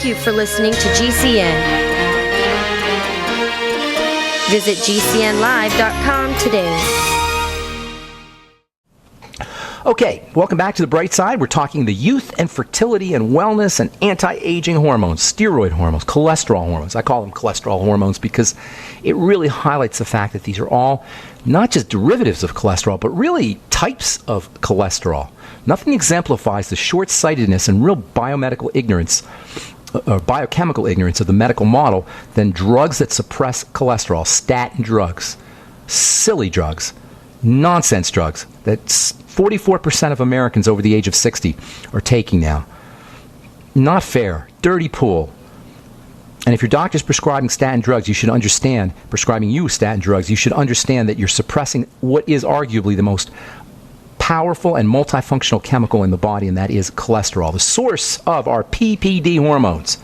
Thank you for listening to GCN. Visit GCNlive.com today. Okay, welcome back to The Bright Side. We're talking the youth and fertility and wellness and anti-aging hormones, steroid hormones, cholesterol hormones. I call them cholesterol hormones because it really highlights the fact that these are all not just derivatives of cholesterol, but really types of cholesterol. Nothing exemplifies the short-sightedness and real biomedical ignorance or biochemical ignorance of the medical model than drugs that suppress cholesterol, statin drugs, silly drugs, nonsense drugs that 44% of Americans over the age of 60 are taking now. Not fair. Dirty pool. And if your doctor's prescribing statin drugs, you should understand, prescribing you statin drugs, you should understand that you're suppressing what is arguably the most powerful and multifunctional chemical in the body, and that is cholesterol, the source of our PPD hormones.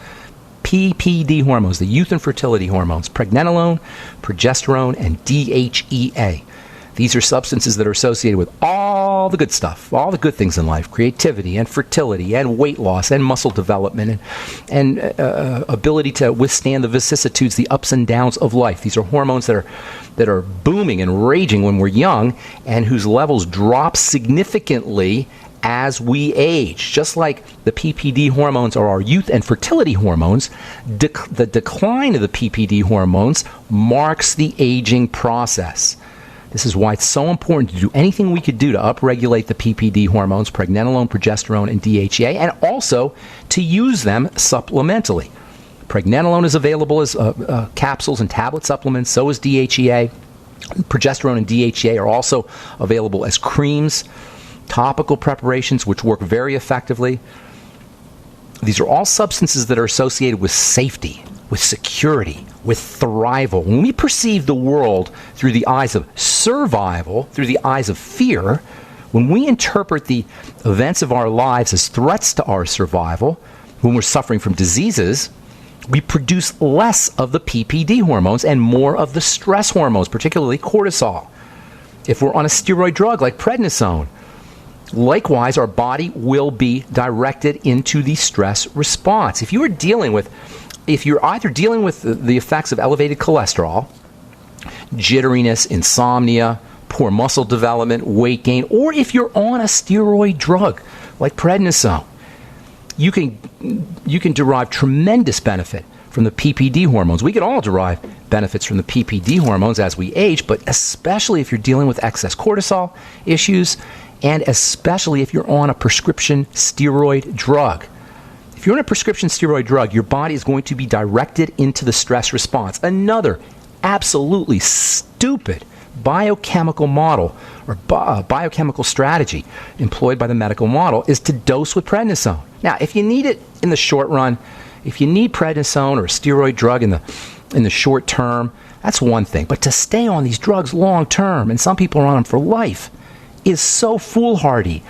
PPD hormones, the youth and fertility hormones, pregnenolone, progesterone, and DHEA. These are substances that are associated with all the good stuff, all the good things in life, creativity and fertility and weight loss and muscle development and ability to withstand the vicissitudes, the ups and downs of life. These are hormones that are booming and raging when we're young and whose levels drop significantly as we age. Just like the PPD hormones are our youth and fertility hormones, the decline of the PPD hormones marks the aging process. This is why it's so important to do anything we could do to upregulate the PPD hormones, pregnenolone, progesterone, and DHEA, and also to use them supplementally. Pregnenolone is available as capsules and tablet supplements, so is DHEA. Progesterone and DHEA are also available as creams, topical preparations, which work very effectively. These are all substances that are associated with safety, with security, with thrival. When we perceive the world through the eyes of survival, through the eyes of fear, when we interpret the events of our lives as threats to our survival, when we're suffering from diseases, we produce less of the PPD hormones and more of the stress hormones, particularly cortisol. If we're on a steroid drug like prednisone, likewise, our body will be directed into the stress response. If you're either dealing with the effects of elevated cholesterol, jitteriness, insomnia, poor muscle development, weight gain, or if you're on a steroid drug like prednisone, you can derive tremendous benefit from the PPD hormones. We can all derive benefits from the PPD hormones as we age, but especially if you're dealing with excess cortisol issues, and especially if you're on a prescription steroid drug. If you're on a prescription steroid drug, your body is going to be directed into the stress response. Another absolutely stupid biochemical model or biochemical strategy employed by the medical model is to dose with prednisone. Now, if you need it in the short run, if you need prednisone or a steroid drug in the short term, that's one thing. But to stay on these drugs long term, and some people are on them for life, is so foolhardy.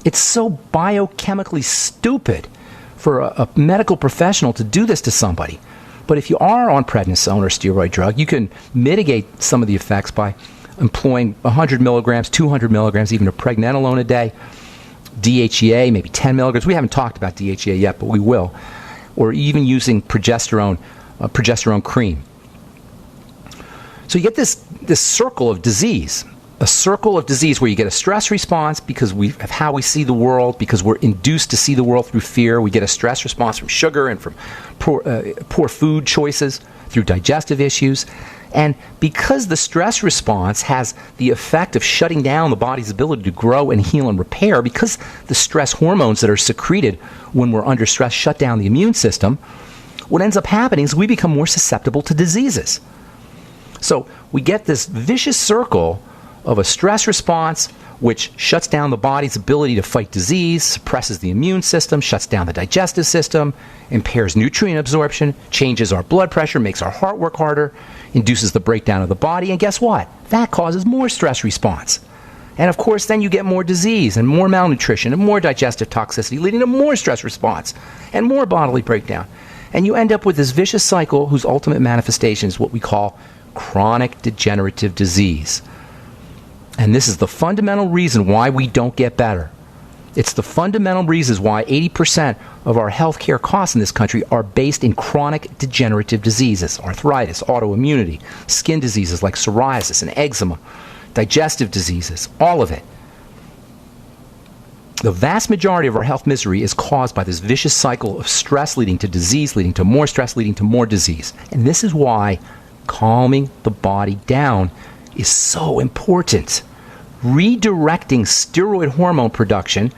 It's so biochemically stupid for a medical professional to do this to somebody. But if you are on prednisone or steroid drug, you can mitigate some of the effects by employing 100 milligrams, 200 milligrams, even a pregnenolone a day, DHEA, maybe 10 milligrams. We haven't talked about DHEA yet, but we will. Or even using progesterone cream. So you get this circle of disease. A circle of disease where you get a stress response because of how we see the world, because we're induced to see the world through fear. We get a stress response from sugar and from poor food choices, through digestive issues. And because the stress response has the effect of shutting down the body's ability to grow and heal and repair, because the stress hormones that are secreted when we're under stress shut down the immune system, what ends up happening is we become more susceptible to diseases. So we get this vicious circle of a stress response which shuts down the body's ability to fight disease, suppresses the immune system, shuts down the digestive system, impairs nutrient absorption, changes our blood pressure, makes our heart work harder, induces the breakdown of the body, and guess what? That causes more stress response. And of course, then you get more disease and more malnutrition and more digestive toxicity, leading to more stress response and more bodily breakdown. And you end up with this vicious cycle whose ultimate manifestation is what we call chronic degenerative disease. And this is the fundamental reason why we don't get better. It's the fundamental reasons why 80% of our healthcare costs in this country are based in chronic degenerative diseases, arthritis, autoimmunity, skin diseases like psoriasis and eczema, digestive diseases, all of it. The vast majority of our health misery is caused by this vicious cycle of stress leading to disease, leading to more stress, leading to more disease. And this is why calming the body down is so important. Redirecting steroid hormone production,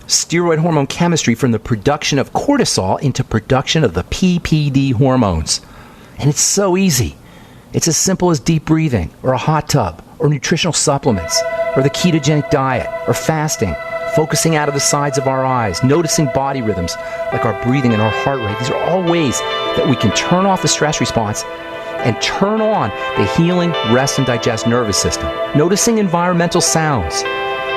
steroid hormone chemistry from the production of cortisol into production of the PPD hormones. And it's so easy. It's as simple as deep breathing, or a hot tub, or nutritional supplements, or the ketogenic diet, or fasting, focusing out of the sides of our eyes, noticing body rhythms like our breathing and our heart rate. These are all ways that we can turn off the stress response and turn on the healing, rest, and digest nervous system. Noticing environmental sounds.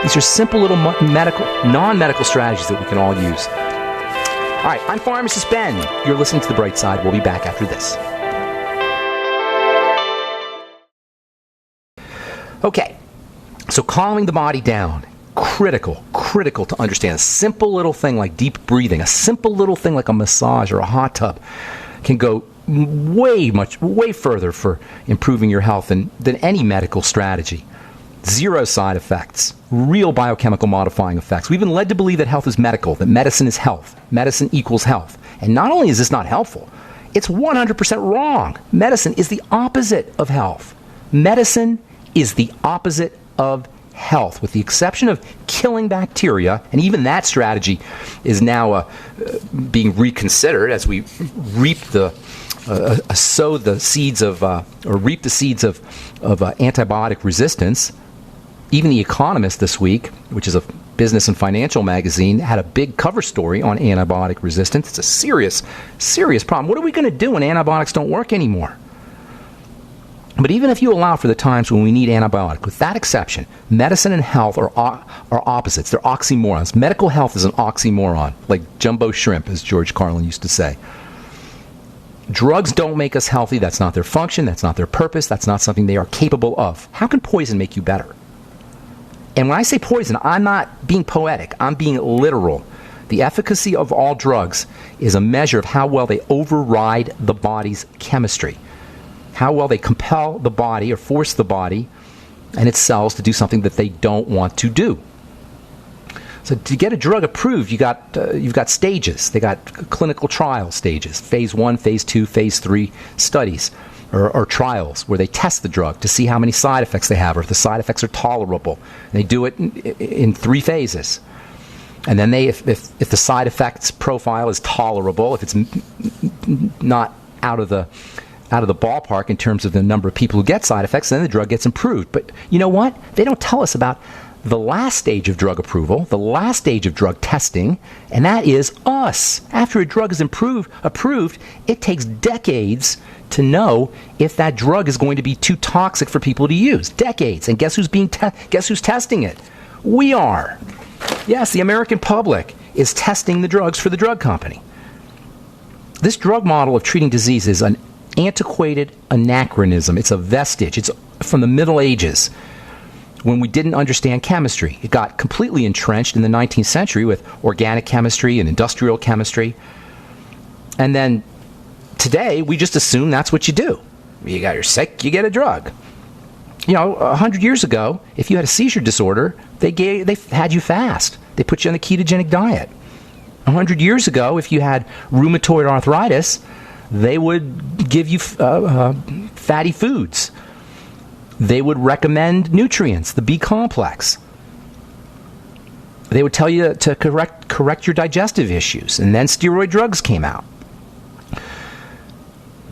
These are simple little non-medical strategies that we can all use. All right, I'm Pharmacist Ben. You're listening to The Bright Side. We'll be back after this. Okay, so calming the body down, critical to understand. A simple little thing like deep breathing, a simple little thing like a massage or a hot tub can go way further for improving your health than any medical strategy. Zero side effects, real biochemical modifying effects. We've been led to believe that health is medical, that medicine is health. Medicine equals health. And not only is this not helpful, it's 100% wrong. Medicine is the opposite of health. Medicine is the opposite of health, with the exception of killing bacteria, and even that strategy is now being reconsidered as we reap the seeds of antibiotic resistance. Even The Economist this week, which is a business and financial magazine, had a big cover story on antibiotic resistance. It's a serious problem. What are we going to do when antibiotics don't work anymore? But even if you allow for the times when we need antibiotics, with that exception, medicine and health are opposites. They're oxymorons. Medical health is an oxymoron, like jumbo shrimp, as George Carlin used to say. Drugs don't make us healthy. That's not their function. That's not their purpose. That's not something they are capable of. How can poison make you better? And when I say poison, I'm not being poetic. I'm being literal. The efficacy of all drugs is a measure of how well they override the body's chemistry, how well they compel the body or force the body and its cells to do something that they don't want to do. So to get a drug approved, you've got stages. They got clinical trial stages, phase 1, phase 2, phase 3 studies or trials where they test the drug to see how many side effects they have or if the side effects are tolerable. And they do it in 3 phases. And then if the side effects profile is tolerable, if it's not out of the ballpark in terms of the number of people who get side effects, then the drug gets approved. But you know what? They don't tell us about the last stage of drug approval, the last stage of drug testing, and that is us. After a drug is approved, it takes decades to know if that drug is going to be too toxic for people to use. Decades. And guess who's testing it? We are. Yes, the American public is testing the drugs for the drug company. This drug model of treating disease is an antiquated anachronism. It's a vestige. It's from the Middle Ages, when we didn't understand chemistry. It got completely entrenched in the 19th century with organic chemistry and industrial chemistry. And then today, we just assume that's what you do. You're sick, you get a drug. 100 years ago, if you had a seizure disorder, they had you fast. They put you on the ketogenic diet. 100 years ago, if you had rheumatoid arthritis, they would give you fatty foods. They would recommend nutrients, the B complex. They would tell you to correct your digestive issues, and then steroid drugs came out.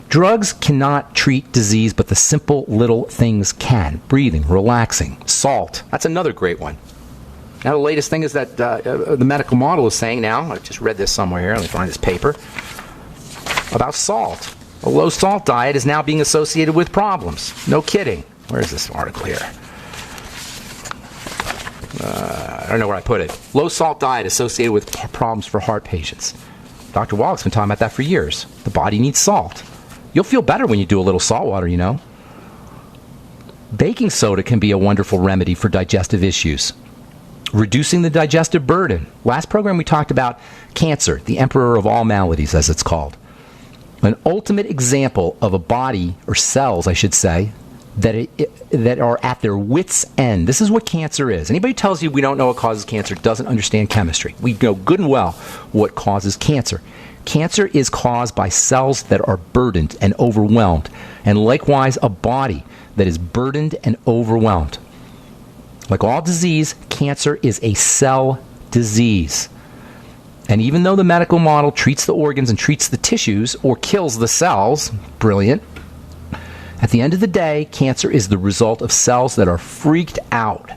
Drugs cannot treat disease, but the simple little things can. Breathing, relaxing, salt. That's another great one. Now the latest thing is that the medical model is saying now, I just read this somewhere here, let me find this paper, about salt. A low salt diet is now being associated with problems. No kidding. Where is this article here? I don't know where I put it. Low salt diet associated with problems for heart patients. Dr. Wallach's been talking about that for years. The body needs salt. You'll feel better when you do a little salt water, Baking soda can be a wonderful remedy for digestive issues. Reducing the digestive burden. Last program we talked about cancer, the emperor of all maladies, as it's called. An ultimate example of a body, or cells, I should say, that are at their wits' end. This is what cancer is. Anybody who tells you we don't know what causes cancer doesn't understand chemistry. We know good and well what causes cancer. Cancer is caused by cells that are burdened and overwhelmed, and likewise a body that is burdened and overwhelmed. Like all disease, cancer is a cell disease. And even though the medical model treats the organs and treats the tissues or kills the cells, brilliant, at the end of the day, cancer is the result of cells that are freaked out,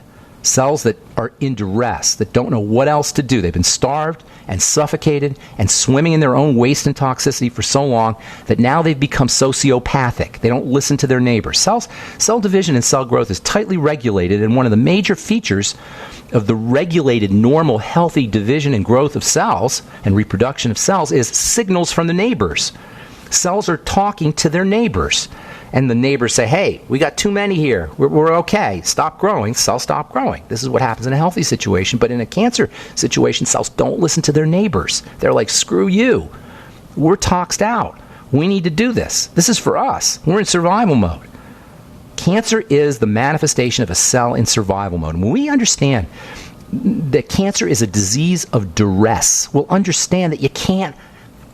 cells that are in duress, that don't know what else to do. They've been starved and suffocated and swimming in their own waste and toxicity for so long that now they've become sociopathic. They don't listen to their neighbors. Cell division and cell growth is tightly regulated, and one of the major features of the regulated, normal, healthy division and growth of cells and reproduction of cells is signals from the neighbors. Cells are talking to their neighbors. And the neighbors say, hey, we got too many here. We're okay. Stop growing. Cells stop growing. This is what happens in a healthy situation. But in a cancer situation, cells don't listen to their neighbors. They're like, screw you. We're toxed out. We need to do this. This is for us. We're in survival mode. Cancer is the manifestation of a cell in survival mode. When we understand that cancer is a disease of duress, we'll understand that you can't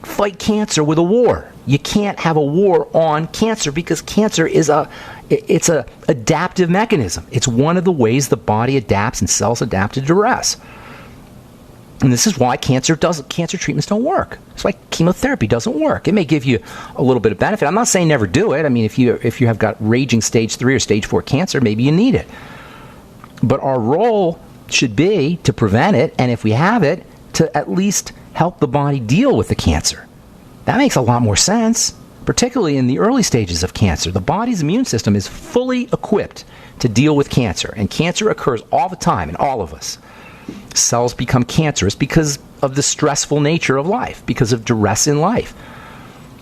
fight cancer with a war. You can't have a war on cancer because cancer is it's a adaptive mechanism. It's one of the ways the body adapts and cells adapt to duress. And this is why cancer treatments don't work. It's why chemotherapy doesn't work. It may give you a little bit of benefit. I'm not saying never do it. I mean, if you have got raging stage 3 or stage 4 cancer, maybe you need it. But our role should be to prevent it, and if we have it, to at least help the body deal with the cancer. That makes a lot more sense, particularly in the early stages of cancer. The body's immune system is fully equipped to deal with cancer, and cancer occurs all the time in all of us. Cells become cancerous because of the stressful nature of life, because of duress in life.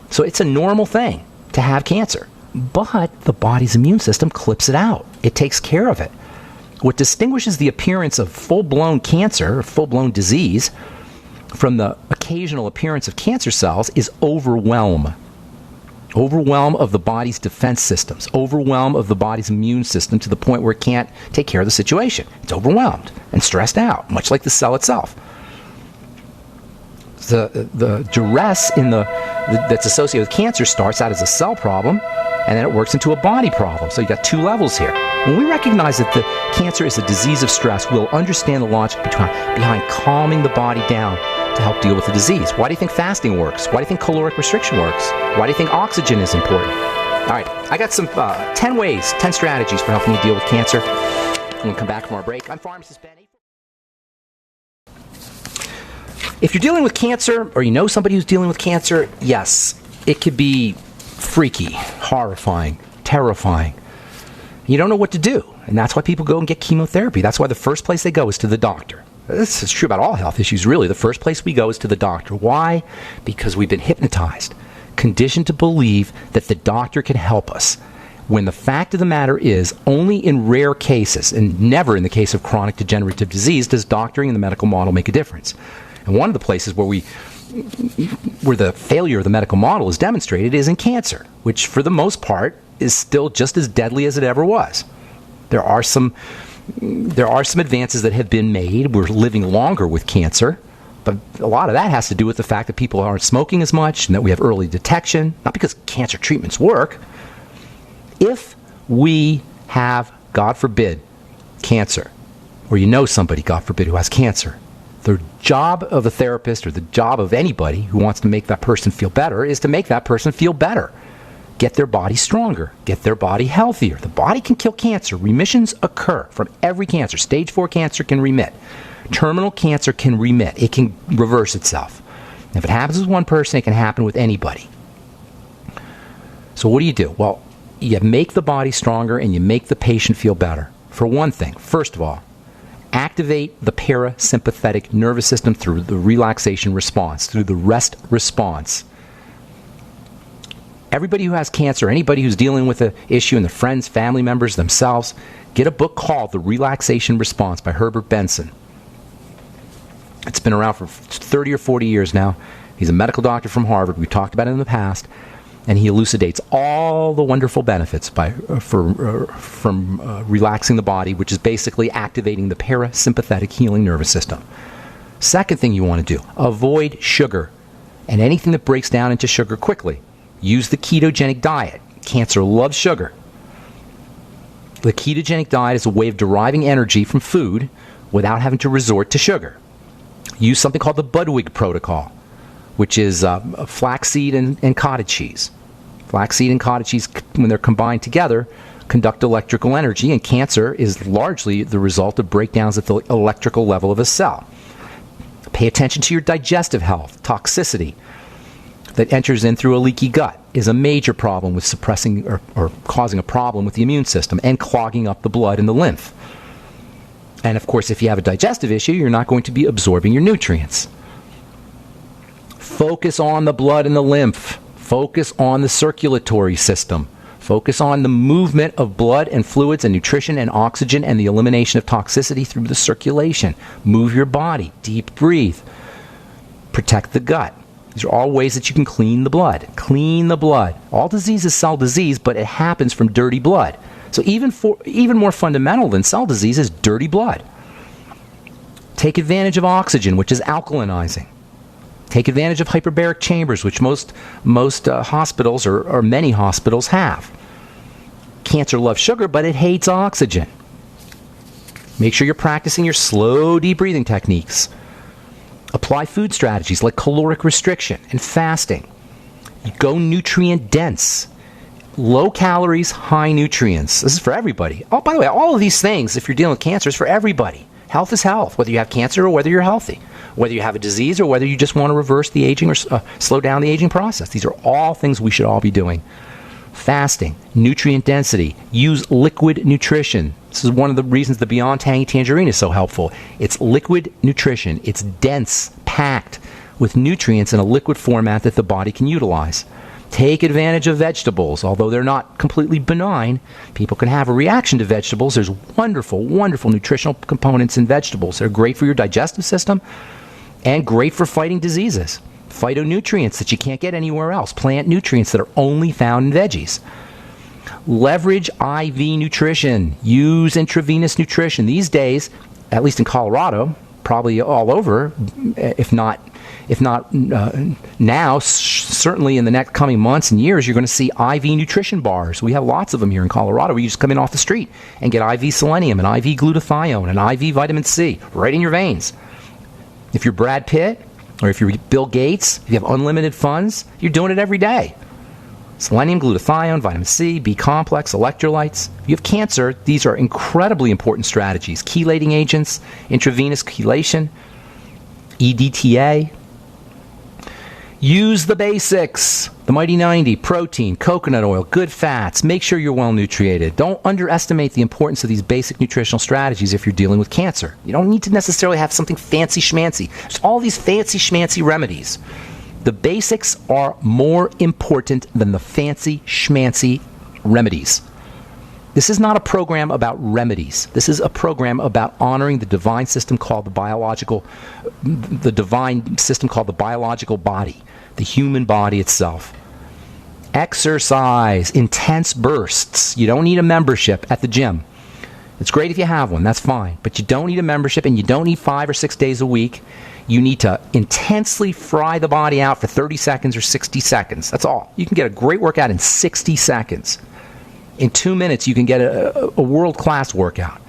So it's a normal thing to have cancer, but the body's immune system clips it out. It takes care of it. What distinguishes the appearance of full-blown cancer, or full-blown disease, from the occasional appearance of cancer cells is overwhelm. Overwhelm of the body's defense systems. Overwhelm of the body's immune system to the point where it can't take care of the situation. It's overwhelmed and stressed out, much like the cell itself. The duress that's associated with cancer starts out as a cell problem, and then it works into a body problem. So you've got two levels here. When we recognize that the cancer is a disease of stress, we'll understand the logic behind calming the body down to help deal with the disease. Why do you think fasting works? Why do you think caloric restriction works? Why do you think oxygen is important? All right, I got some 10 strategies for helping you deal with cancer. When we come back from our break, I'm Pharmacist Benny. If you're dealing with cancer, or you know somebody who's dealing with cancer, yes, it could be freaky, horrifying, terrifying. You don't know what to do, and that's why people go and get chemotherapy. That's why the first place they go is to the doctor. This is true about all health issues, really. The first place we go is to the doctor. Why? Because we've been hypnotized, conditioned to believe that the doctor can help us, when the fact of the matter is, only in rare cases, and never in the case of chronic degenerative disease, does doctoring and the medical model make a difference. And one of the places where the failure of the medical model is demonstrated is in cancer, which for the most part is still just as deadly as it ever was. There are some advances that have been made. We're living longer with cancer, but a lot of that has to do with the fact that people aren't smoking as much and that we have early detection, not because cancer treatments work. If we have, God forbid, cancer, or you know somebody, God forbid, who has cancer, the job of a therapist or the job of anybody who wants to make that person feel better is to make that person feel better. Get their body stronger. Get their body healthier. The body can kill cancer. Remissions occur from every cancer. Stage 4 cancer can remit. Terminal cancer can remit. It can reverse itself. If it happens with one person, it can happen with anybody. So what do? Well, you make the body stronger and you make the patient feel better. For one thing, first of all, activate the parasympathetic nervous system through the relaxation response, through the rest response. Everybody who has cancer, anybody who's dealing with an issue, and their friends, family members, themselves, get a book called The Relaxation Response by Herbert Benson. It's been around for 30 or 40 years now. He's a medical doctor from Harvard. We've talked about it in the past. And he elucidates all the wonderful benefits from relaxing the body, which is basically activating the parasympathetic healing nervous system. Second thing you want to do, avoid sugar and anything that breaks down into sugar quickly. Use the ketogenic diet. Cancer loves sugar. The ketogenic diet is a way of deriving energy from food without having to resort to sugar. Use something called the Budwig protocol, which is flaxseed and cottage cheese. Flaxseed and cottage cheese, when they're combined together, conduct electrical energy, and cancer is largely the result of breakdowns at the electrical level of a cell. Pay attention to your digestive health. Toxicity that enters in through a leaky gut is a major problem with suppressing or causing a problem with the immune system and clogging up the blood and the lymph. And of course, if you have a digestive issue, you're not going to be absorbing your nutrients. Focus on the blood and the lymph. Focus on the circulatory system. Focus on the movement of blood and fluids and nutrition and oxygen and the elimination of toxicity through the circulation. Move your body. Deep breathe. Protect the gut. These are all ways that you can clean the blood. Clean the blood. All disease is cell disease, but it happens from dirty blood. So even more fundamental than cell disease is dirty blood. Take advantage of oxygen, which is alkalinizing. Take advantage of hyperbaric chambers, which most hospitals or many hospitals have. Cancer loves sugar, but it hates oxygen. Make sure you're practicing your slow, deep breathing techniques. Apply food strategies like caloric restriction and fasting. Go nutrient dense. Low calories, high nutrients. This is for everybody. Oh, by the way, all of these things, if you're dealing with cancer, is for everybody. Health is health, whether you have cancer or whether you're healthy. Whether you have a disease or whether you just want to reverse the aging or slow down the aging process. These are all things we should all be doing. Fasting, nutrient density, use liquid nutrition. This is one of the reasons the Beyond Tangy Tangerine is so helpful. It's liquid nutrition. It's dense, packed with nutrients in a liquid format that the body can utilize. Take advantage of vegetables. Although they're not completely benign, people can have a reaction to vegetables. There's wonderful, wonderful nutritional components in vegetables. They're great for your digestive system and great for fighting diseases. Phytonutrients that you can't get anywhere else. Plant nutrients that are only found in veggies. Leverage IV nutrition. Use intravenous nutrition. These days, at least in Colorado, probably all over, if not now, certainly in the next coming months and years, you're going to see IV nutrition bars. We have lots of them here in Colorado where you just come in off the street and get IV selenium and IV glutathione and IV vitamin C right in your veins. If you're Brad Pitt or if you're Bill Gates, if you have unlimited funds, you're doing it every day. Selenium, glutathione, vitamin C, B complex, electrolytes. If you have cancer, these are incredibly important strategies. Chelating agents, intravenous chelation, EDTA. Use the basics. The Mighty 90, protein, coconut oil, good fats. Make sure you're well nutrited. Don't underestimate the importance of these basic nutritional strategies if you're dealing with cancer. You don't need to necessarily have something fancy schmancy. There's all these fancy schmancy remedies. The basics are more important than the fancy schmancy remedies. This is not a program about remedies. This is a program about honoring the divine system called the biological body, the human body itself. Exercise, intense bursts. You don't need a membership at the gym. It's great if you have one, that's fine. But you don't need a membership and you don't need 5 or 6 days a week. You need to intensely fry the body out for 30 seconds or 60 seconds. That's all. You can get a great workout in 60 seconds. In 2 minutes, you can get a world-class workout.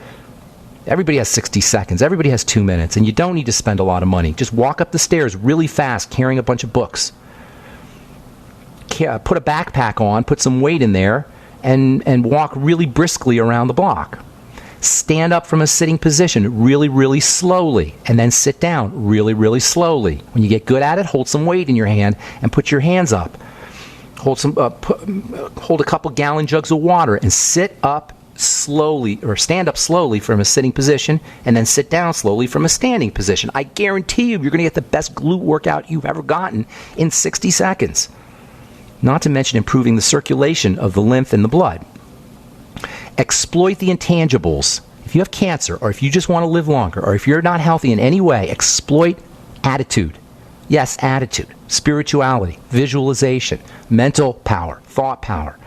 Everybody has 60 seconds. Everybody has 2 minutes. And you don't need to spend a lot of money. Just walk up the stairs really fast, carrying a bunch of books. Put a backpack on, put some weight in there, and walk really briskly around the block. Stand up from a sitting position really, really slowly, and then sit down really, really slowly. When you get good at it, hold some weight in your hand and put your hands up. Hold a couple gallon jugs of water and sit up slowly or stand up slowly from a sitting position and then sit down slowly from a standing position. I guarantee you're going to get the best glute workout you've ever gotten in 60 seconds. Not to mention improving the circulation of the lymph and the blood. Exploit the intangibles. If you have cancer or if you just want to live longer or if you're not healthy in any way, exploit Attitude. Yes, attitude. Spirituality, visualization, mental power, thought power.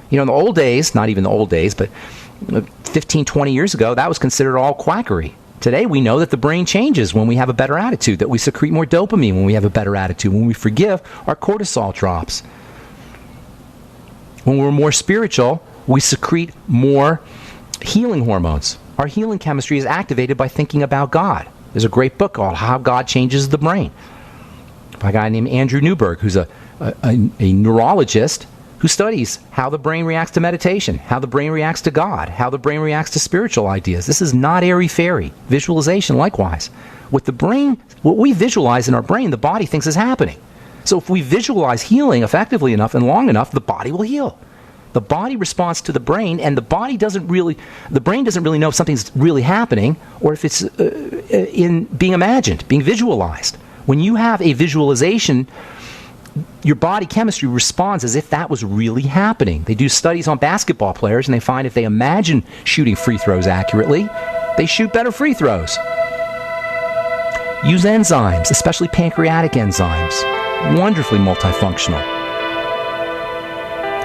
You know, in the old days, not even the old days, but 15, 20 years ago, that was considered all quackery. Today, we know that the brain changes when we have a better attitude, that we secrete more dopamine when we have a better attitude. When we forgive, our cortisol drops. When we're more spiritual, we secrete more healing hormones. Our healing chemistry is activated by thinking about God. There's a great book called How God Changes the Brain by a guy named Andrew Newberg, who's a neurologist who studies how the brain reacts to meditation, how the brain reacts to God, how the brain reacts to spiritual ideas. This is not airy-fairy. Visualization, likewise. With the brain, what we visualize in our brain, the body thinks is happening. So if we visualize healing effectively enough and long enough, the body will heal. The body responds to the brain, and the brain doesn't really know if something's really happening or if it's in being imagined, being visualized. When you have a visualization, your body chemistry responds as if that was really happening. They do studies on basketball players, and they find if they imagine shooting free throws accurately, they shoot better free throws. Use enzymes, especially pancreatic enzymes. Wonderfully multifunctional.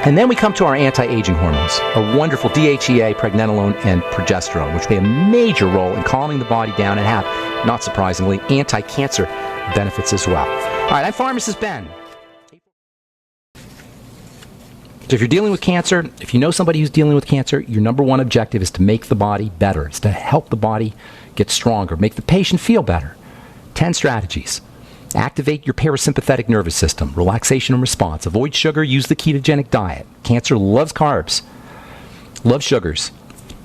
And then we come to our anti-aging hormones, our wonderful DHEA, Pregnenolone, and Progesterone, which play a major role in calming the body down and have, not surprisingly, anti-cancer benefits as well. All right, I'm Pharmacist Ben. So if you're dealing with cancer, if you know somebody who's dealing with cancer, your number one objective is to make the body better. It's to help the body get stronger, make the patient feel better. 10 strategies. Activate your parasympathetic nervous system, relaxation and response. Avoid sugar, use the ketogenic diet. Cancer loves carbs, loves sugars.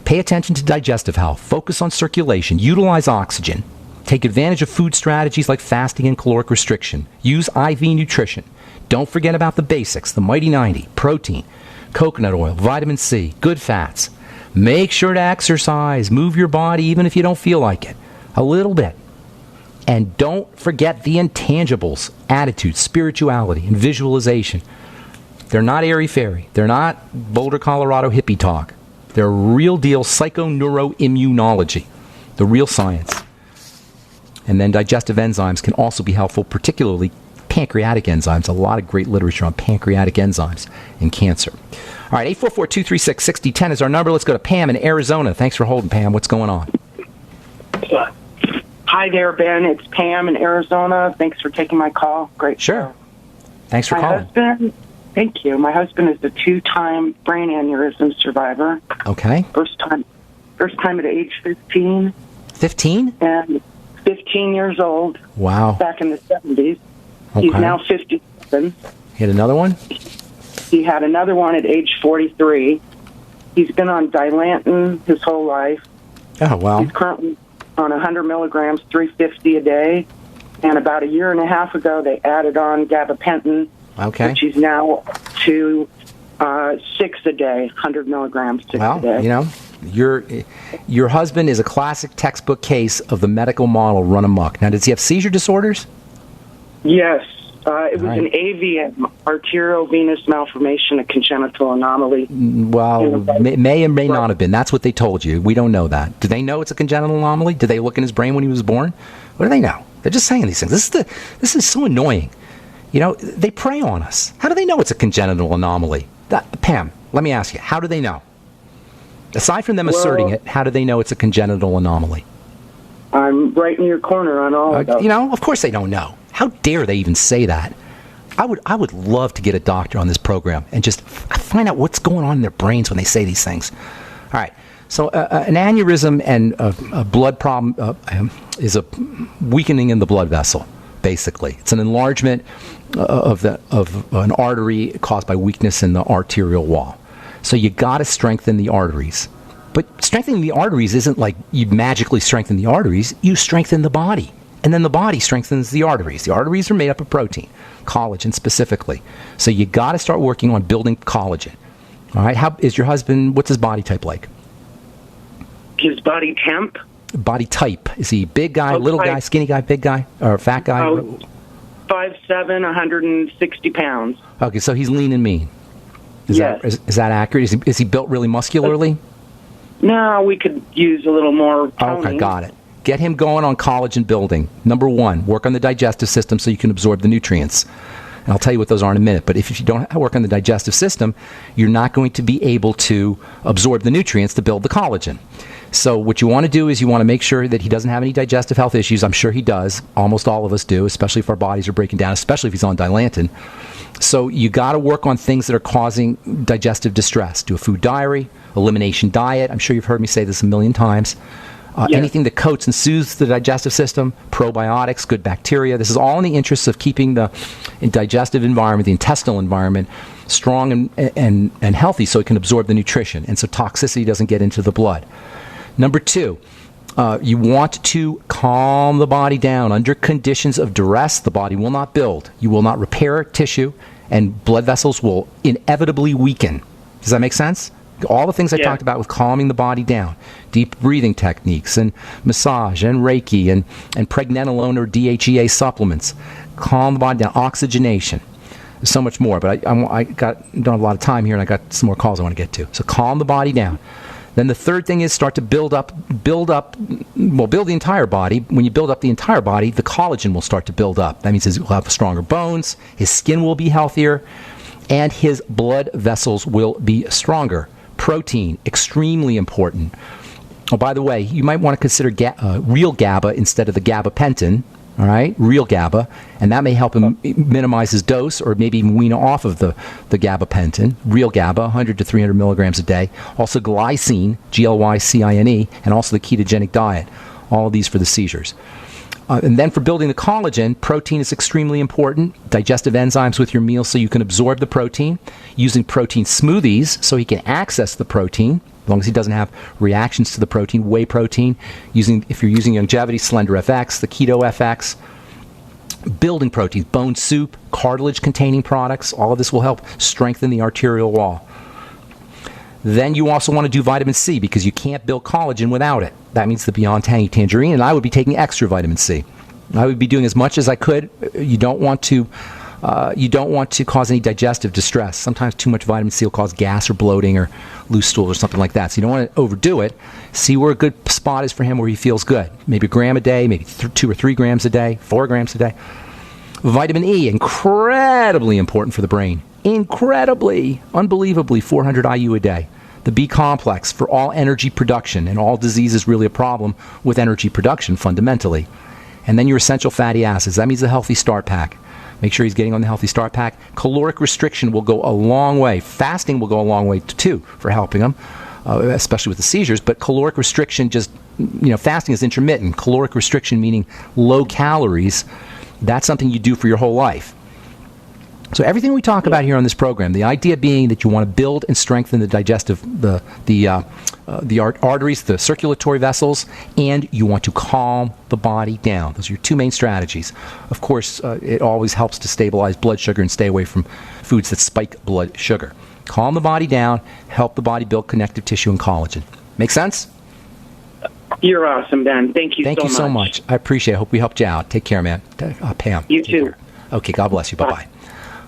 Pay attention to digestive health. Focus on circulation. Utilize oxygen. Take advantage of food strategies like fasting and caloric restriction. Use IV nutrition. Don't forget about the basics, the Mighty 90, protein, coconut oil, vitamin C, good fats. Make sure to exercise. Move your body even if you don't feel like it. A little bit. And don't forget the intangibles, attitude, spirituality, and visualization. They're not airy-fairy. They're not Boulder, Colorado hippie talk. They're real deal psychoneuroimmunology, the real science. And then digestive enzymes can also be helpful, particularly pancreatic enzymes. A lot of great literature on pancreatic enzymes in cancer. All right, 844-236-6010 is our number. Let's go to Pam in Arizona. Thanks for holding, Pam. What's going on? Hi there, Ben. It's Pam in Arizona. Thanks for taking my call. Great. Sure. Thanks for calling. Thank you. My husband is a 2-time brain aneurysm survivor. Okay. First time at age 15. 15? And 15 years old. Wow. Back in the 70s. Okay. He's now 57. He had another one? He had another one at age 43. He's been on Dilantin his whole life. Oh, well. He's currently on 100 milligrams, 350 a day. And about a year and a half ago, they added on gabapentin, which he's now to 6 a day, 100 milligrams, 6 a day. Well, you know, your husband is a classic textbook case of the medical model run amok. Now, does he have seizure disorders? Yes. It was an AVM, arteriovenous malformation, a congenital anomaly. Well, may and may not have been. That's what they told you. We don't know that. Do they know it's a congenital anomaly? Did they look in his brain when he was born? What do they know? They're just saying these things. This is so annoying. You know, they prey on us. How do they know it's a congenital anomaly? Pam, let me ask you, how do they know? Aside from them asserting it, how do they know it's a congenital anomaly? I'm right in your corner on all of those. You know, of course they don't know. How dare they even say that? I would love to get a doctor on this program and just find out what's going on in their brains when they say these things. All right. So an aneurysm and a blood problem is a weakening in the blood vessel, basically. It's an enlargement of an artery caused by weakness in the arterial wall. So you got to strengthen the arteries. But strengthening the arteries isn't like you magically strengthen the arteries. You strengthen the body. And then the body strengthens the arteries. The arteries are made up of protein, collagen specifically. So you got to start working on building collagen. All right. How is your husband? What's his body type like? His body temp? Body type. Is he big guy, little guy, skinny guy, big guy, or fat guy? 5'7", 160 pounds. Okay, so he's lean and mean. Is that accurate? Is he built really muscularly? No, we could use a little more toning. Okay, got it. Get him going on collagen building. Number one, work on the digestive system so you can absorb the nutrients. And I'll tell you what those are in a minute. But if you don't work on the digestive system, you're not going to be able to absorb the nutrients to build the collagen. So what you want to do is you want to make sure that he doesn't have any digestive health issues. I'm sure he does. Almost all of us do, especially if our bodies are breaking down, especially if he's on Dilantin. So you got to work on things that are causing digestive distress. Do a food diary, elimination diet. I'm sure you've heard me say this a million times. Anything that coats and soothes the digestive system, probiotics, good bacteria. This is all in the interests of keeping the digestive environment, the intestinal environment, strong and healthy so it can absorb the nutrition and so toxicity doesn't get into the blood. Number two, you want to calm the body down. Under conditions of duress, the body will not build. You will not repair tissue, and blood vessels will inevitably weaken. Does that make sense? All the things I talked about with calming the body down, deep breathing techniques and massage and Reiki and Pregnenolone or DHEA supplements, calm the body down, oxygenation. There's so much more, but don't have a lot of time here, and I got some more calls I want to get to. So calm the body down. Then the third thing is start to build the entire body. When you build up the entire body, the collagen will start to build up. That means he'll have stronger bones, his skin will be healthier, and his blood vessels will be stronger. Protein, extremely important. Oh, by the way, you might want to consider real GABA instead of the gabapentin, all right? Real GABA, and that may help him minimize his dose or maybe even wean off of the gabapentin. Real GABA, 100 to 300 milligrams a day. Also glycine, glycine, and also the ketogenic diet. All of these for the seizures. And then for building the collagen, protein is extremely important. Digestive enzymes with your meals so you can absorb the protein. Using protein smoothies so he can access the protein, as long as he doesn't have reactions to the protein. Whey protein. If you're using Longevity, Slender FX, the Keto FX. Building proteins, bone soup, cartilage-containing products. All of this will help strengthen the arterial wall. Then you also want to do vitamin C because you can't build collagen without it. That means the Beyond Tangy Tangerine, and I would be taking extra vitamin C. I would be doing as much as I could. You don't want to cause any digestive distress. Sometimes too much vitamin C will cause gas or bloating or loose stool or something like that. So you don't want to overdo it. See where a good spot is for him where he feels good. Maybe a gram a day, maybe 2 or 3 grams a day, 4 grams a day. Vitamin E, incredibly important for the brain. Incredibly, unbelievably 400 IU a day. The B complex for all energy production, and all disease is really a problem with energy production fundamentally. And then your essential fatty acids. That means a healthy start pack. Make sure he's getting on the healthy start pack. Caloric restriction will go a long way. Fasting will go a long way too for helping him, especially with the seizures. But caloric restriction fasting is intermittent. Caloric restriction meaning low calories. That's something you do for your whole life. So everything we talk about here on this program, the idea being that you want to build and strengthen the digestive, the arteries, the circulatory vessels, and you want to calm the body down. Those are your two main strategies. Of course, it always helps to stabilize blood sugar and stay away from foods that spike blood sugar. Calm the body down, help the body build connective tissue and collagen. Make sense? You're awesome, Ben. Thank you so much. Thank you so much. I appreciate it. I hope we helped you out. Take care, man. Pam. You too. Care. Okay, God bless you. Bye-bye.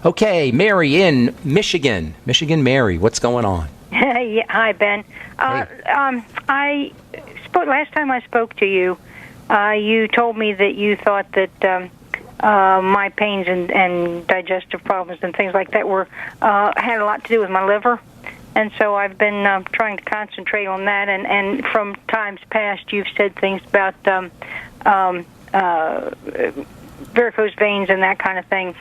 Okay, Mary in Michigan. Michigan, Mary, what's going on? Yeah, hi, Ben. I spoke last time I spoke to you. You told me that you thought that my pains and digestive problems and things like that had a lot to do with my liver, and so I've been trying to concentrate on that. And from times past, you've said things about varicose veins and that kind of thing.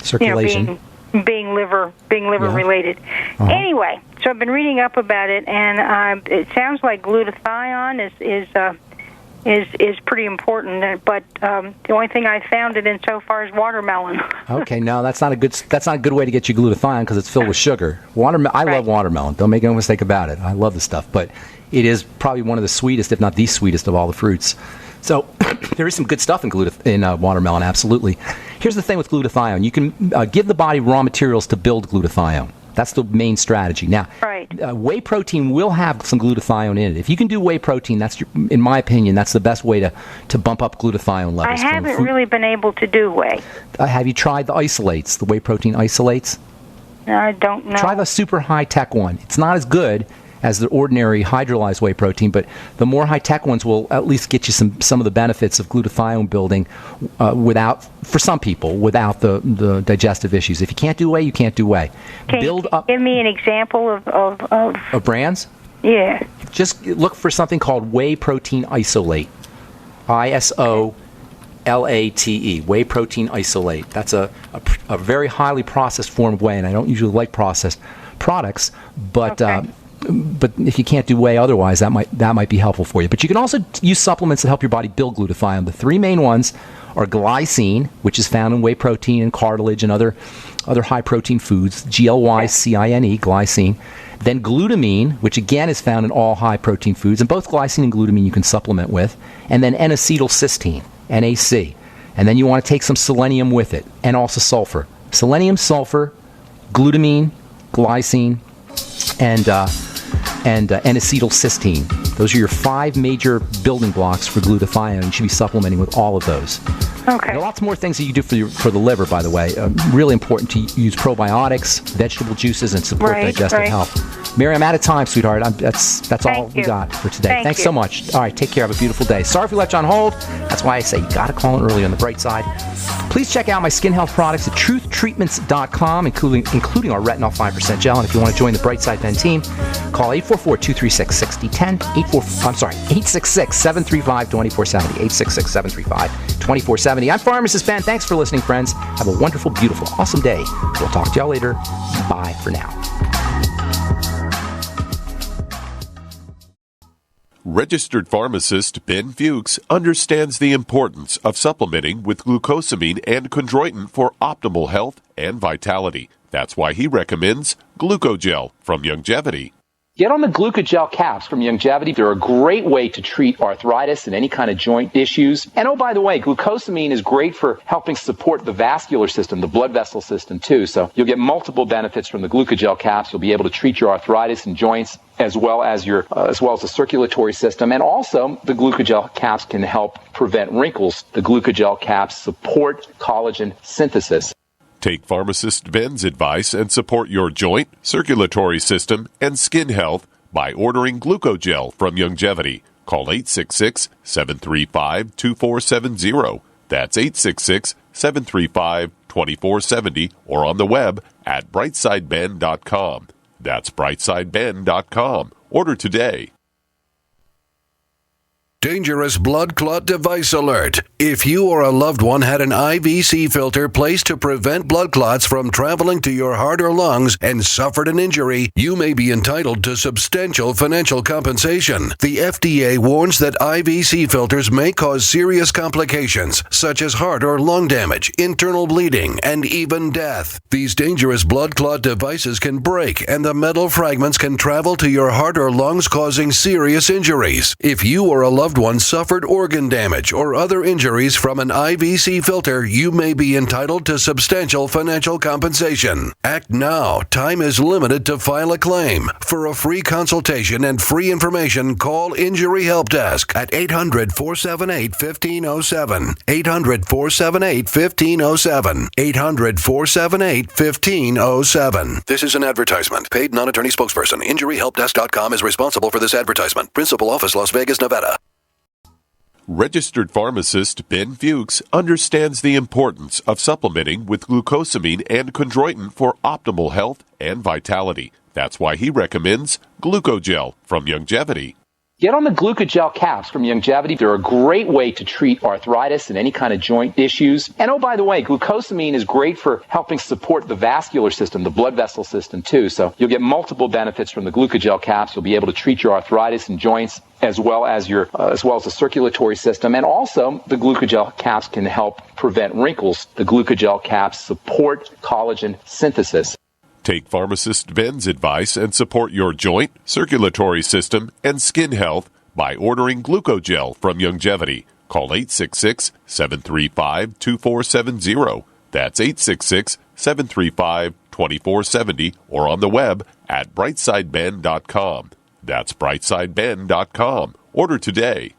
Circulation, being liver related. Uh-huh. Anyway, so I've been reading up about it, and it sounds like glutathione is pretty important. But the only thing I found it in so far is watermelon. Okay, no, that's not a good way to get you glutathione because it's filled with sugar. I love watermelon. Don't make no mistake about it. I love the stuff, but it is probably one of the sweetest, if not the sweetest, of all the fruits. So there is some good stuff in watermelon, absolutely. Here's the thing with glutathione. You can give the body raw materials to build glutathione. That's the main strategy. Now, whey protein will have some glutathione in it. If you can do whey protein, in my opinion, that's the best way to bump up glutathione levels. I haven't really been able to do whey. Have you tried the isolates, the whey protein isolates? I don't know. Try the super high-tech one. It's not as good as the ordinary hydrolyzed whey protein, but the more high-tech ones will at least get you some of the benefits of glutathione building for some people, without the digestive issues. If you can't do whey, you can't do whey. Can you give me an example of brands? Yeah. Just look for something called whey protein isolate. ISOLATE, whey protein isolate. That's a very highly processed form of whey, and I don't usually like processed products, but but if you can't do whey otherwise, that might be helpful for you. But you can also use supplements that help your body build glutathione. The three main ones are glycine, which is found in whey protein and cartilage and other high protein foods, glycine, glycine. Then glutamine, which again is found in all high protein foods, and both glycine and glutamine you can supplement with. And then N-acetylcysteine, NAC. And then you want to take some selenium with it, and also sulfur. Selenium, sulfur, glutamine, glycine, and N-acetylcysteine. Those are your 5 major building blocks for glutathione. You should be supplementing with all of those. Okay. There are lots more things that you do for the liver, by the way. Really important to use probiotics, vegetable juices, and support digestive health. Mary, I'm out of time, sweetheart. That's all we got for today. Thanks so much. All right, take care. Have a beautiful day. Sorry if we left you on hold. That's why I say you got to call in early on the bright side. Please check out my skin health products at truthtreatments.com, including our retinol 5% gel. And if you want to join the Brightside Ben team, call 844-236-6010. 866-735-2470. 866-735-2470. I'm Pharmacist Ben. Thanks for listening, friends. Have a wonderful, beautiful, awesome day. We'll talk to y'all later. Bye for now. Registered pharmacist Ben Fuchs understands the importance of supplementing with glucosamine and chondroitin for optimal health and vitality. That's why he recommends Glucogel from Youngevity. Get on the Glucogel caps from Youngevity. They're a great way to treat arthritis and any kind of joint issues. And oh, by the way, glucosamine is great for helping support the vascular system, the blood vessel system too. So you'll get multiple benefits from the Glucogel caps. You'll be able to treat your arthritis and joints as well as the circulatory system. And also, the Glucogel caps can help prevent wrinkles. The Glucogel caps support collagen synthesis. Take Pharmacist Ben's advice and support your joint, circulatory system, and skin health by ordering Glucogel from Youngevity. Call 866-735-2470. That's 866-735-2470 or on the web at brightsideben.com. That's brightsideben.com. Order today. Dangerous blood clot device alert. If you or a loved one had an IVC filter placed to prevent blood clots from traveling to your heart or lungs and suffered an injury, you may be entitled to substantial financial compensation. The FDA warns that IVC filters may cause serious complications, such as heart or lung damage, internal bleeding, and even death. These dangerous blood clot devices can break, and the metal fragments can travel to your heart or lungs, causing serious injuries. If you or a loved one suffered organ damage or other injuries from an IVC filter, you may be entitled to substantial financial compensation. Act now. Time is limited to file a claim. For a free consultation and free information, call Injury Help Desk at 800-478-1507. 800-478-1507. 800-478-1507. This is an advertisement. Paid non-attorney spokesperson. InjuryHelpDesk.com is responsible for this advertisement. Principal office, Las Vegas, Nevada. Registered pharmacist Ben Fuchs understands the importance of supplementing with glucosamine and chondroitin for optimal health and vitality. That's why he recommends Glucogel from Youngevity. Get on the Glucogel caps from Youngevity. They're a great way to treat arthritis and any kind of joint issues. And oh, by the way, glucosamine is great for helping support the vascular system, the blood vessel system too. So you'll get multiple benefits from the Glucogel caps. You'll be able to treat your arthritis and joints as well as the circulatory system. And also, the Glucogel caps can help prevent wrinkles. The Glucogel caps support collagen synthesis. Take Pharmacist Ben's advice and support your joint, circulatory system, and skin health by ordering Glucogel from Youngevity. Call 866-735-2470. That's 866-735-2470 or on the web at brightsideben.com. That's brightsideben.com. Order today.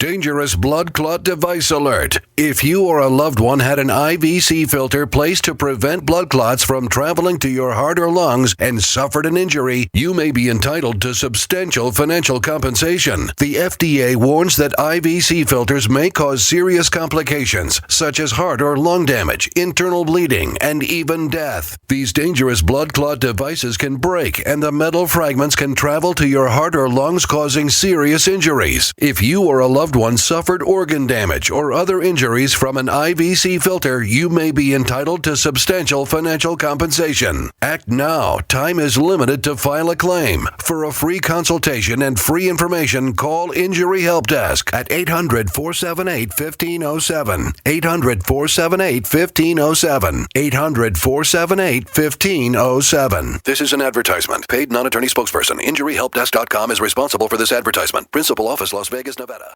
Dangerous blood clot device alert. If you or a loved one had an IVC filter placed to prevent blood clots from traveling to your heart or lungs and suffered an injury, you may be entitled to substantial financial compensation. The FDA warns that IVC filters may cause serious complications such as heart or lung damage, internal bleeding, and even death. These dangerous blood clot devices can break and the metal fragments can travel to your heart or lungs, causing serious injuries. If you or a loved one suffered organ damage or other injuries from an IVC filter, you may be entitled to substantial financial compensation. Act now. Time is limited to file a claim. For a free consultation and free information, call Injury Help Desk at 800-478-1507. 800-478-1507. 800-478-1507. This is an advertisement. Paid non-attorney spokesperson. InjuryHelpDesk.com is responsible for this advertisement. Principal office, Las Vegas, Nevada.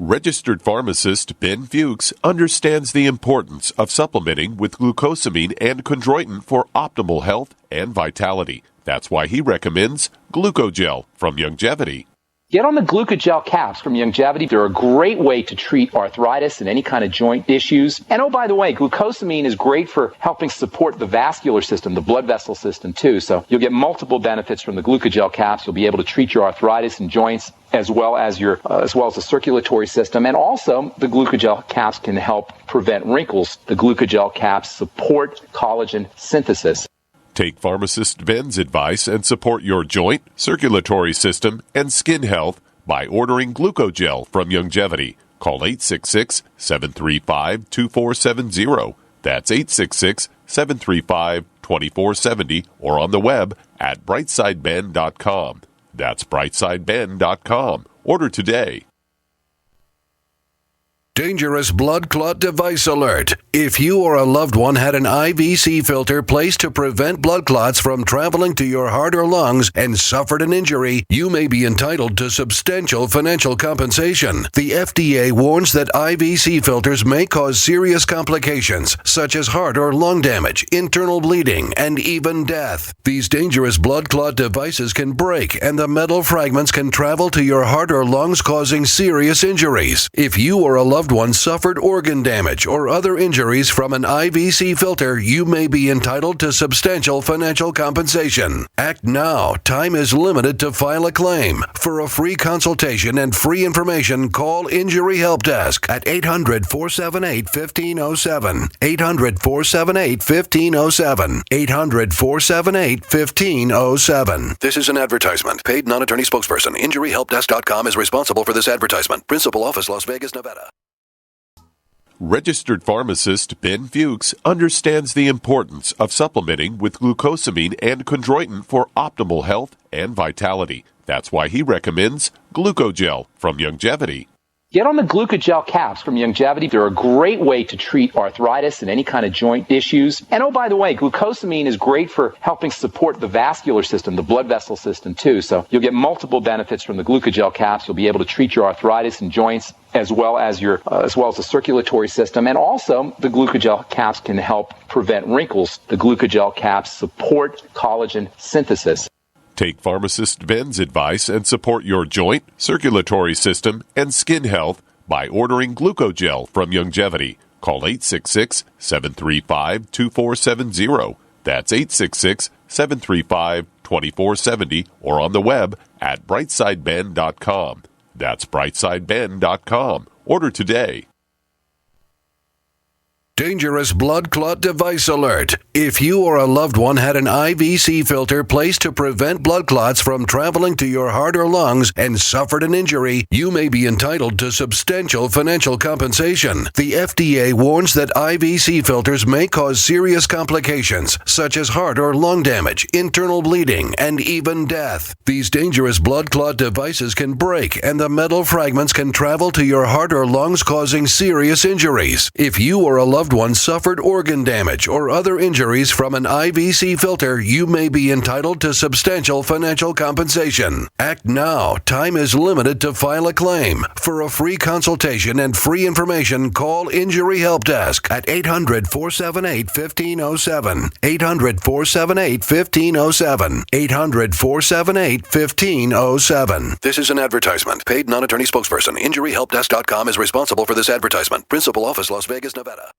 Registered pharmacist Ben Fuchs understands the importance of supplementing with glucosamine and chondroitin for optimal health and vitality. That's why he recommends Glucogel from Youngevity. Get on the Glucogel caps from Youngevity. They're a great way to treat arthritis and any kind of joint issues. And oh, by the way, glucosamine is great for helping support the vascular system, the blood vessel system too. So you'll get multiple benefits from the Glucogel caps. You'll be able to treat your arthritis and joints as well as the circulatory system. And also the Glucogel caps can help prevent wrinkles. The Glucogel caps support collagen synthesis. Take pharmacist Ben's advice and support your joint, circulatory system, and skin health by ordering Glucogel from Youngevity. Call 866-735-2470. That's 866-735-2470 or on the web at brightsideben.com. That's brightsideben.com. Order today. Dangerous blood clot device alert. If you or a loved one had an IVC filter placed to prevent blood clots from traveling to your heart or lungs and suffered an injury, you may be entitled to substantial financial compensation. The FDA warns that IVC filters may cause serious complications such as heart or lung damage, internal bleeding, and even death. These dangerous blood clot devices can break and the metal fragments can travel to your heart or lungs, causing serious injuries. If you or a loved one suffered organ damage or other injuries from an IVC filter, you may be entitled to substantial financial compensation. Act now. Time is limited to file a claim. For a free consultation and free information, call Injury Help Desk at 800-478-1507. 800-478-1507. 800-478-1507. This is an advertisement. Paid non-attorney spokesperson. InjuryHelpDesk.com is responsible for this advertisement. Principal office, Las Vegas, Nevada. Registered pharmacist Ben Fuchs understands the importance of supplementing with glucosamine and chondroitin for optimal health and vitality. That's why he recommends Glucogel from Youngevity. Get on the Glucogel caps from Youngevity. They're a great way to treat arthritis and any kind of joint issues. And oh, by the way, glucosamine is great for helping support the vascular system, the blood vessel system too. So you'll get multiple benefits from the Glucogel caps. You'll be able to treat your arthritis and joints as well as the circulatory system. And also the Glucogel caps can help prevent wrinkles. The Glucogel caps support collagen synthesis. Take pharmacist Ben's advice and support your joint, circulatory system, and skin health by ordering Glucogel from Youngevity. Call 866-735-2470. That's 866-735-2470 or on the web at brightsideben.com. That's brightsideben.com. Order today. Dangerous blood clot device alert. If you or a loved one had an IVC filter placed to prevent blood clots from traveling to your heart or lungs and suffered an injury, you may be entitled to substantial financial compensation. The FDA warns that IVC filters may cause serious complications such as heart or lung damage, internal bleeding, and even death. These dangerous blood clot devices can break and the metal fragments can travel to your heart or lungs, causing serious injuries. If you or a loved loved one suffered organ damage or other injuries from an IVC filter, you may be entitled to substantial financial compensation. Act now. Time is limited to file a claim. For a free consultation and free information, call Injury Help Desk at 800-478-1507. 800-478-1507. 800-478-1507. This is an advertisement. Paid non-attorney spokesperson. InjuryHelpDesk.com is responsible for this advertisement. Principal office, Las Vegas, Nevada.